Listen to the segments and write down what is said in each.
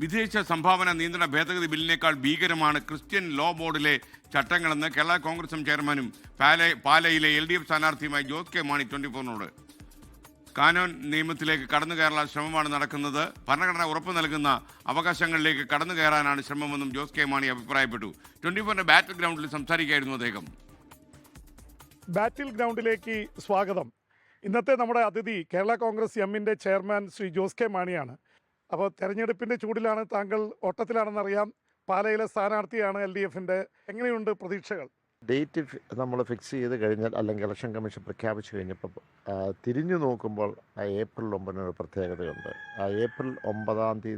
വിദേശ സംഭാവന നിയന്ത്രണ ഭേദഗതി ബില്ലിനേക്കാൾ ഭീകരമാണ് ക്രിസ്ത്യൻ ലോ ബോർഡിലെ ചട്ടങ്ങളെന്ന് കേരള കോൺഗ്രസ് എം ചെയർമാനും പാലയിലെ LDF സ്ഥാനാർത്ഥിയുമായി ജോസ് കെ മാണി 24-നോട്. കാനോൻ നിയമത്തിലേക്ക് കടന്നു കയറാനുള്ള ശ്രമമാണ് നടക്കുന്നത്. ഭരണഘടന ഉറപ്പു നൽകുന്ന അവകാശങ്ങളിലേക്ക് കടന്നു കയറാനാണ് ശ്രമമെന്നും ജോസ് കെ മാണി അഭിപ്രായപ്പെട്ടു. 24-ന്റെ ബാറ്റിൽ ഗ്രൗണ്ടിൽ സംസാരിക്കുകയായിരുന്നു അദ്ദേഹം. ബാറ്റിൽ ഗ്രൗണ്ടിലേക്ക് സ്വാഗതം. ഇന്നത്തെ നമ്മുടെ അതിഥി കേരള കോൺഗ്രസ് എമ്മിൻ്റെ ചെയർമാൻ ശ്രീ ജോസ് കെ മാണിയാണ്. അപ്പോൾ തെരഞ്ഞെടുപ്പിൻ്റെ ചൂടിലാണ്, താങ്കൾ ഓട്ടത്തിലാണെന്നറിയാം. പാലയിലെ സ്ഥാനാർത്ഥിയാണ് LDFൻ്റെ. എങ്ങനെയുണ്ട് പ്രതീക്ഷകൾ? ഡേറ്റ് നമ്മൾ ഫിക്സ് ചെയ്ത് കഴിഞ്ഞാൽ, അല്ലെങ്കിൽ ഇലക്ഷൻ കമ്മീഷൻ പ്രഖ്യാപിച്ചു കഴിഞ്ഞപ്പോൾ തിരിഞ്ഞു നോക്കുമ്പോൾ ഏപ്രിൽ 9-ന് പ്രത്യേകതയുണ്ട്. ഏപ്രിൽ 9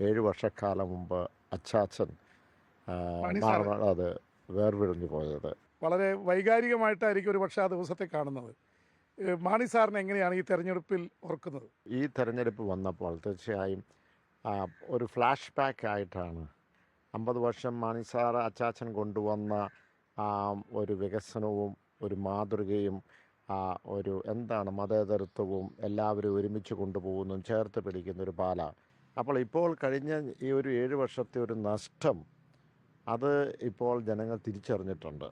7 വർഷക്കാലം മുമ്പ് അച്ചാച്ചൻ അത് വേർപിരിഞ്ഞു പോയത്. വളരെ വൈകാരികമായിട്ടായിരിക്കും ഒരു പക്ഷേ ആ ദിവസത്തെ കാണുന്നത്. മാണി സാറിന് എങ്ങനെയാണ് ഈ തെരഞ്ഞെടുപ്പിൽ ഓർക്കുന്നത്? ഈ തെരഞ്ഞെടുപ്പ് വന്നപ്പോൾ തീർച്ചയായും ഒരു ഫ്ലാഷ് ബാക്ക് ആയിട്ടാണ് 50 വർഷം മാണി സാർ അച്ചാച്ചൻ കൊണ്ടുവന്ന ഒരു വികസനവും ഒരു മാതൃകയും ഒരു മതേതരത്വവും എല്ലാവരും ഒരുമിച്ച് കൊണ്ടുപോകുന്നതും ചേർത്ത് പിടിക്കുന്ന ഒരു പാല. അപ്പോൾ ഇപ്പോൾ കഴിഞ്ഞ ഈ ഒരു 7 വർഷത്തെ ഒരു നഷ്ടം അത് ഇപ്പോൾ ജനങ്ങൾ തിരിച്ചറിഞ്ഞിട്ടുണ്ട്.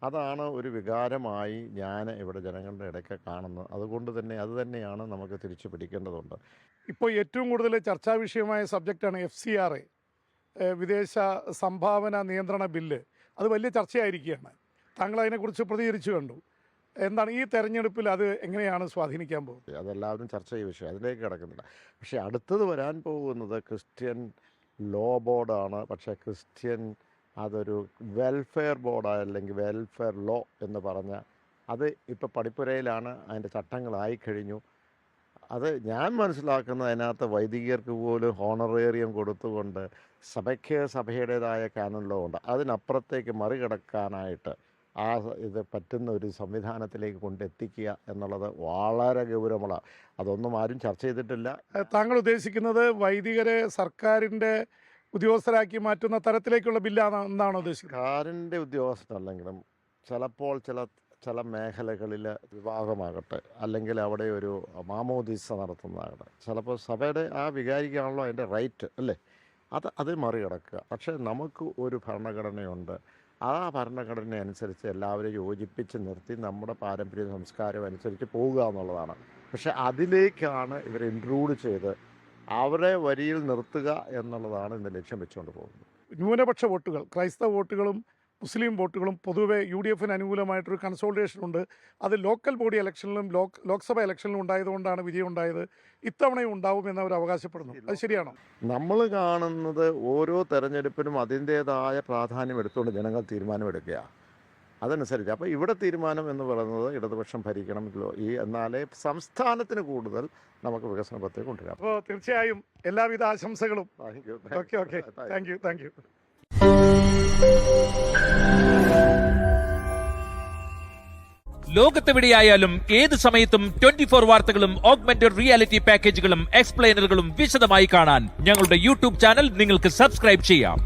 അതാണ് ഒരു വികാരമായി ഞാൻ ഇവിടെ ജനങ്ങളുടെ ഇടയ്ക്ക് കാണുന്നത്. അതുകൊണ്ട് തന്നെ അത് തന്നെയാണ് നമുക്ക് തിരിച്ചു പിടിക്കേണ്ടതുണ്ട്. ഇപ്പോൾ ഏറ്റവും കൂടുതൽ ചർച്ചാ വിഷയമായ സബ്ജക്റ്റാണ് FCRA, വിദേശ സംഭാവന നിയന്ത്രണ ബില്ല്. അത് വലിയ ചർച്ചയായിരിക്കുകയാണ്. താങ്കൾ അതിനെക്കുറിച്ച് പ്രതികരിച്ചു കണ്ടു. എന്താണ് ഈ തെരഞ്ഞെടുപ്പിൽ അത് എങ്ങനെയാണ് സ്വാധീനിക്കാൻ പോകുന്നത്? അതെല്ലാവരും ചർച്ച ചെയ്ത വിഷയം, അതിലേക്ക് കിടക്കുന്നില്ല. പക്ഷേ അടുത്തത് വരാൻ പോകുന്നത് ക്രിസ്ത്യൻ ലോ ബോർഡാണ്. പക്ഷേ ക്രിസ്ത്യൻ അതൊരു വെൽഫെയർ ബോർഡാണ്, അല്ലെങ്കിൽ വെൽഫെയർ ലോ എന്ന് പറഞ്ഞ അത് ഇപ്പോൾ പടിപ്പുരയിലാണ്. അതിൻ്റെ ചട്ടങ്ങളായി കഴിഞ്ഞു. അത് ഞാൻ മനസ്സിലാക്കുന്നത് അതിനകത്ത് വൈദികർക്ക് പോലും ഹോണറേറിയം കൊടുത്തുകൊണ്ട് സഭയുടേതായ കാനോൻ ലോ ഉണ്ട്. അതിനപ്പുറത്തേക്ക് മറികടക്കാനായിട്ട് ഇത് പറ്റുന്ന ഒരു സംവിധാനത്തിലേക്ക് കൊണ്ടെത്തിക്കുക എന്നുള്ളത് വളരെ ഗൗരവമുള്ള. അതൊന്നും ആരും ചർച്ച ചെയ്തിട്ടില്ല. താങ്കൾ ഉദ്ദേശിക്കുന്നത് വൈദികരെ സർക്കാരിൻ്റെ ഉദ്യോഗസ്ഥരാക്കി മാറ്റുന്ന തരത്തിലേക്കുള്ള ബില്ലാണെന്നാണ് ഉദ്ദേശിക്കുന്നത്? സർക്കാരിൻ്റെ ഉദ്യോഗസ്ഥരല്ലെങ്കിലും ചിലപ്പോൾ ചില മേഖലകളിൽ വിവാഹമാകട്ടെ, അല്ലെങ്കിൽ അവിടെ ഒരു മാമോദീസ നടത്തുന്നതാകട്ടെ, ചിലപ്പോൾ സഭയുടെ ആ വികാരിക്കാണല്ലോ അതിൻ്റെ റൈറ്റ് അല്ലേ, അത് മറികടക്കുക. പക്ഷേ നമുക്ക് ഒരു ഭരണഘടനയുണ്ട്. ആ ഭരണഘടന അനുസരിച്ച് എല്ലാവരെയും യോജിപ്പിച്ച് നിർത്തി നമ്മുടെ പാരമ്പര്യ സംസ്കാരം അനുസരിച്ച് പോവുക എന്നുള്ളതാണ്. പക്ഷെ അതിലേക്കാണ് ഇവർ ഇൻട്രൂഡ് ചെയ്ത് അവരെ വരിയിൽ നിർത്തുക എന്നുള്ളതാണ് ഇന്ന് ലക്ഷ്യം വെച്ചുകൊണ്ട് പോകുന്നത്. ന്യൂനപക്ഷ വോട്ടുകൾ, ക്രൈസ്തവ വോട്ടുകളും മുസ്ലിം വോട്ടുകളും പൊതുവെ UDFന് അനുകൂലമായിട്ടൊരു കൺസോളിഡേഷൻ ഉണ്ട്. അത് ലോക്കൽ ബോഡി ഇലക്ഷനിലും ലോക്സഭ ഇലക്ഷനിലും ഉണ്ടായതുകൊണ്ടാണ് വിജയം ഉണ്ടായത്. ഇത്തവണയും ഉണ്ടാവുമെന്ന് അവർ അവകാശപ്പെടുന്നു. അത് ശരിയാണോ? നമ്മൾ കാണുന്നത് ഓരോ തെരഞ്ഞെടുപ്പിനും അതിൻ്റേതായ പ്രാധാന്യം എടുത്തുകൊണ്ട് ജനങ്ങൾ തീരുമാനമെടുക്കുക. അതനുസരിച്ച് അപ്പോൾ ഇവിടെ തീരുമാനം എന്ന് പറയുന്നത് ഇടതുപക്ഷം ഭരിക്കണമല്ലോ, എന്നാലേ സംസ്ഥാനത്തിന് കൂടുതൽ നമുക്ക് വികസന പദ്ധതി കൊണ്ടുവരാം. അപ്പോൾ തീർച്ചയായും എല്ലാവിധ ആശംസകളും. Okay thank you. ലോകത്തെവിടെയായാലും ഏത് സമയത്തും 24 വാർത്തകളും ഓഗ്മെന്റഡ് റിയാലിറ്റി പാക്കേജുകളും എക്സ്പ്ലെയിനറുകളും വിശദമായി കാണാൻ ഞങ്ങളുടെ YouTube ചാനൽ നിങ്ങൾക്ക് സബ്സ്ക്രൈബ് ചെയ്യാം.